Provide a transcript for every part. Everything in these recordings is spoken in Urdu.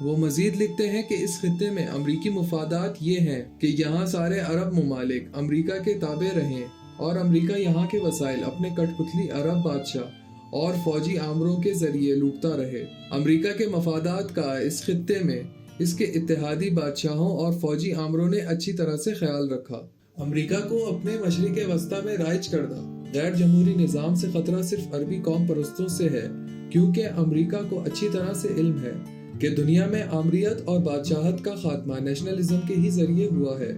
وہ مزید لکھتے ہیں کہ اس خطے میں امریکی مفادات یہ ہیں کہ یہاں سارے عرب ممالک امریکہ کے تابع رہیں اور امریکہ یہاں کے وسائل اپنے کٹ پتلی عرب بادشاہ اور فوجی آمروں کے ذریعے لوٹتا رہے۔ امریکہ کے مفادات کا اس خطے میں اس کے اتحادی بادشاہوں اور فوجی آمروں نے اچھی طرح سے خیال رکھا۔ امریکہ کو اپنے مشرق وسطیٰ میں رائج کردہ غیر جمہوری نظام سے خطرہ صرف عربی قوم پرستوں سے ہے، کیونکہ امریکہ کو اچھی طرح سے علم ہے کہ دنیا میں آمریت اور بادشاہت کا خاتمہ نیشنلزم کے ہی ذریعے ہوا ہے۔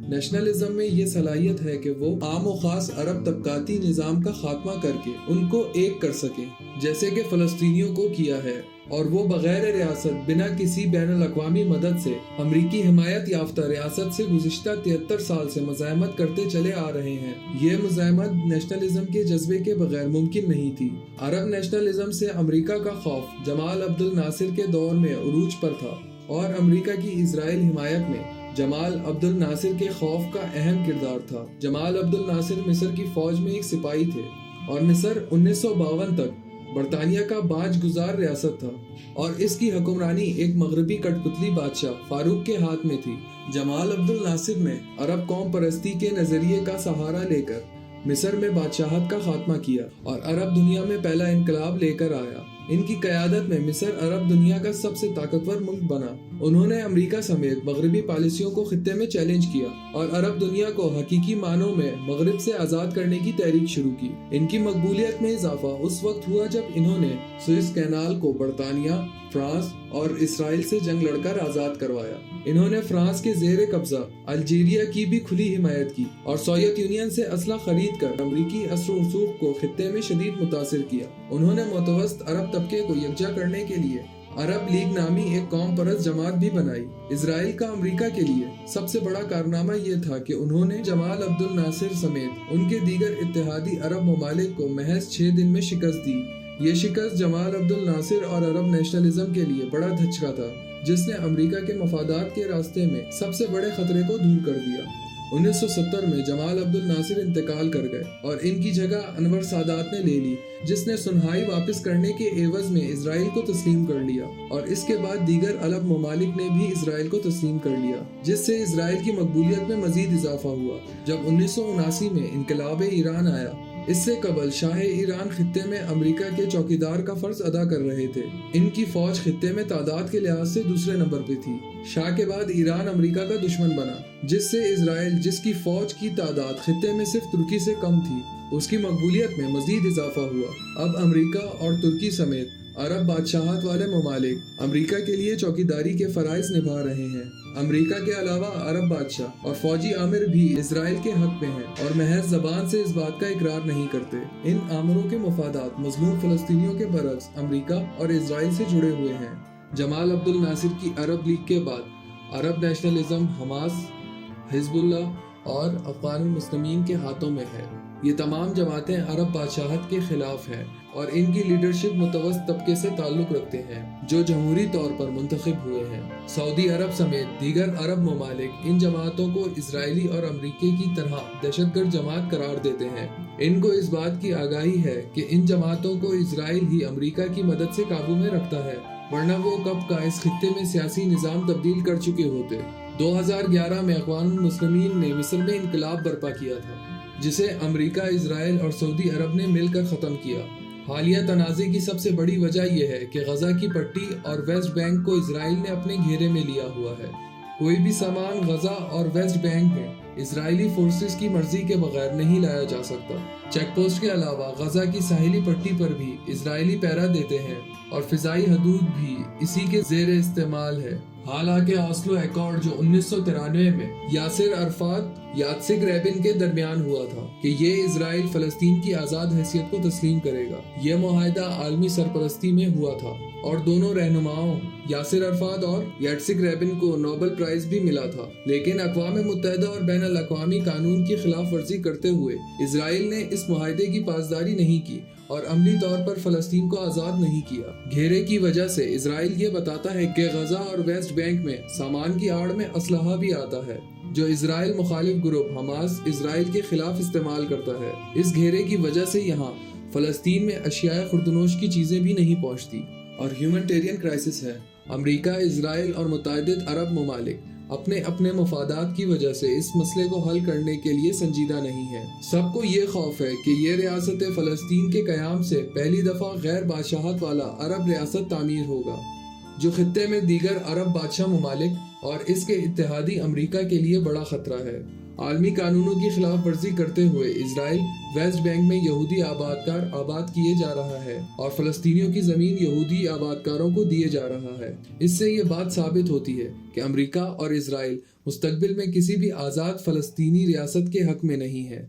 نیشنلزم میں یہ صلاحیت ہے کہ وہ عام و خاص عرب طبقاتی نظام کا خاتمہ کر کے ان کو ایک کر سکے، جیسے کہ فلسطینیوں کو کیا ہے، اور وہ بغیر ریاست بنا کسی بین الاقوامی مدد سے امریکی حمایت یافتہ ریاست سے گزشتہ 73 سال سے مزاحمت کرتے چلے آ رہے ہیں۔ یہ مزاحمت نیشنلزم کے جذبے کے بغیر ممکن نہیں تھی۔ عرب نیشنلزم سے امریکہ کا خوف جمال عبد الناصر کے دور میں عروج پر تھا، اور امریکہ کی اسرائیل حمایت میں جمال عبد الناصر کے خوف کا اہم کردار تھا۔ جمال عبد الناصر مصر کی فوج میں ایک سپاہی تھے، اور مصر 1952 تک برطانیہ کا باج گزار ریاست تھا، اور اس کی حکمرانی ایک مغربی کٹ پتلی بادشاہ فاروق کے ہاتھ میں تھی۔ جمال عبد الناصر نے عرب قوم پرستی کے نظریے کا سہارا لے کر مصر میں بادشاہت کا خاتمہ کیا اور عرب دنیا میں پہلا انقلاب لے کر آیا۔ ان کی قیادت میں مصر عرب دنیا کا سب سے طاقتور ملک بنا۔ انہوں نے امریکہ سمیت مغربی پالیسیوں کو خطے میں چیلنج کیا اور عرب دنیا کو حقیقی معنوں میں مغرب سے آزاد کرنے کی تحریک شروع کی۔ ان کی مقبولیت میں اضافہ اس وقت ہوا جب انہوں نے سوئس کینال کو برطانیہ، فرانس اور اسرائیل سے جنگ لڑ کر آزاد کروایا۔ انہوں نے فرانس کے زیر قبضہ الجیریا کی بھی کھلی حمایت کی اور سوویت یونین سے اسلحہ خرید کر امریکی اثر و رسوخ کو خطے میں شدید متاثر کیا۔ انہوں نے متوسط عرب طبقے کو یکجا کرنے کے لیے عرب لیگ نامی ایک قوم پرست جماعت بھی بنائی۔ اسرائیل کا امریکہ کے لیے سب سے بڑا کارنامہ یہ تھا کہ انہوں نے جمال عبد الناصر سمیت ان کے دیگر اتحادی عرب ممالک کو محض 6 دن میں شکست دی۔ یہ شکست جمال عبد الناصر اور عرب نیشنلزم کے لیے بڑا دھچکا تھا، جس نے امریکہ کے مفادات کے راستے میں سب سے بڑے خطرے کو دور کر دیا۔ 1970 میں جمال عبد الناصر انتقال کر گئے اور ان کی جگہ انور سادات نے لے لی، جس نے سنہائی واپس کرنے کے عوض میں اسرائیل کو تسلیم کر لیا، اور اس کے بعد دیگر عرب ممالک نے بھی اسرائیل کو تسلیم کر لیا، جس سے اسرائیل کی مقبولیت میں مزید اضافہ ہوا۔ جب 1979 میں انقلاب ایران آیا، اس سے قبل شاہ ایران خطے میں امریکہ کے چوکیدار کا فرض ادا کر رہے تھے۔ ان کی فوج خطے میں تعداد کے لحاظ سے دوسرے نمبر پہ تھی۔ شاہ کے بعد ایران امریکہ کا دشمن بنا، جس سے اسرائیل، جس کی فوج کی تعداد خطے میں صرف ترکی سے کم تھی، اس کی مقبولیت میں مزید اضافہ ہوا۔ اب امریکہ اور ترکی سمیت عرب بادشاہت والے ممالک امریکہ کے لیے چوکیداری کے فرائض نبھا رہے ہیں۔ امریکہ کے علاوہ عرب بادشاہ اور فوجی آمر بھی اسرائیل کے حق میں ہیں اور محض زبان سے اس بات کا اقرار نہیں کرتے۔ ان آمروں کے مفادات مظلوم فلسطینیوں کے برعکس امریکہ اور اسرائیل سے جڑے ہوئے ہیں۔ جمال عبد الناصر کی عرب لیگ کے بعد عرب نیشنلزم حماس، حزب اللہ اور افغان المسلمین کے ہاتھوں میں ہے۔ یہ تمام جماعتیں عرب بادشاہت کے خلاف ہیں اور ان کی لیڈرشپ متوسط طبقے سے تعلق رکھتے ہیں، جو جمہوری طور پر منتخب ہوئے ہیں۔ سعودی عرب سمیت دیگر عرب ممالک ان جماعتوں کو اسرائیلی اور امریکی کی طرح دہشت گرد جماعت قرار دیتے ہیں۔ ان کو اس بات کی آگاہی ہے کہ ان جماعتوں کو اسرائیل ہی امریکہ کی مدد سے قابو میں رکھتا ہے، ورنہ وہ کب کا اس خطے میں سیاسی نظام تبدیل کر چکے ہوتے۔ 2011 میں اقوام المسلمین نے مصر میں انقلاب برپا کیا تھا، جسے امریکہ، اسرائیل اور سعودی عرب نے مل کر ختم کیا۔ حالیہ تنازع کی سب سے بڑی وجہ یہ ہے کہ غزہ کی پٹی اور ویسٹ بینک کو اسرائیل نے اپنے گھیرے میں لیا ہوا ہے۔ کوئی بھی سامان غزہ اور ویسٹ بینک میں اسرائیلی فورسز کی مرضی کے بغیر نہیں لایا جا سکتا۔ چیک پوسٹ کے علاوہ غزہ کی ساحلی پٹی پر بھی اسرائیلی پہرا دیتے ہیں اور فضائی حدود بھی اسی کے زیر استعمال ہے۔ حالانکہ آسلو ایکارڈ جو 1993 میں یاسر عرفات یاتسک ریبن کے درمیان ہوا تھا کہ یہ اسرائیل فلسطین کی آزاد حیثیت کو تسلیم کرے گا، یہ معاہدہ عالمی سرپرستی میں ہوا تھا اور دونوں رہنماؤں یاسر عرفات اور یاتسک ریبن کو نوبل پرائز بھی ملا تھا، لیکن اقوام متحدہ اور بین الاقوامی قانون کی خلاف ورزی کرتے ہوئے اسرائیل نے اس معاہدے کی پاسداری نہیں کی اور عملی طور پر فلسطین کو آزاد نہیں کیا۔ گھیرے کی وجہ سے اسرائیل یہ بتاتا ہے کہ غزہ اور ویسٹ بینک میں سامان کی آڑ میں اسلحہ بھی آتا ہے، جو اسرائیل مخالف گروپ حماس اسرائیل کے خلاف استعمال کرتا ہے۔ اس گھیرے کی وجہ سے یہاں فلسطین میں اشیاء خوردنوش کی چیزیں بھی نہیں پہنچتی اور ہیومنٹیرین کرائسس ہے۔ امریکہ، اسرائیل اور متعدد عرب ممالک اپنے اپنے مفادات کی وجہ سے اس مسئلے کو حل کرنے کے لیے سنجیدہ نہیں ہے۔ سب کو یہ خوف ہے کہ یہ ریاست فلسطین کے قیام سے پہلی دفعہ غیر بادشاہت والا عرب ریاست تعمیر ہوگا، جو خطے میں دیگر عرب بادشاہ ممالک اور اس کے اتحادی امریکہ کے لیے بڑا خطرہ ہے۔ عالمی قانونوں کی خلاف ورزی کرتے ہوئے اسرائیل ویسٹ بینک میں یہودی آباد کیے جا رہا ہے اور فلسطینیوں کی زمین یہودی آبادکاروں کو دیے جا رہا ہے۔ اس سے یہ بات ثابت ہوتی ہے کہ امریکہ اور اسرائیل مستقبل میں کسی بھی آزاد فلسطینی ریاست کے حق میں نہیں ہے۔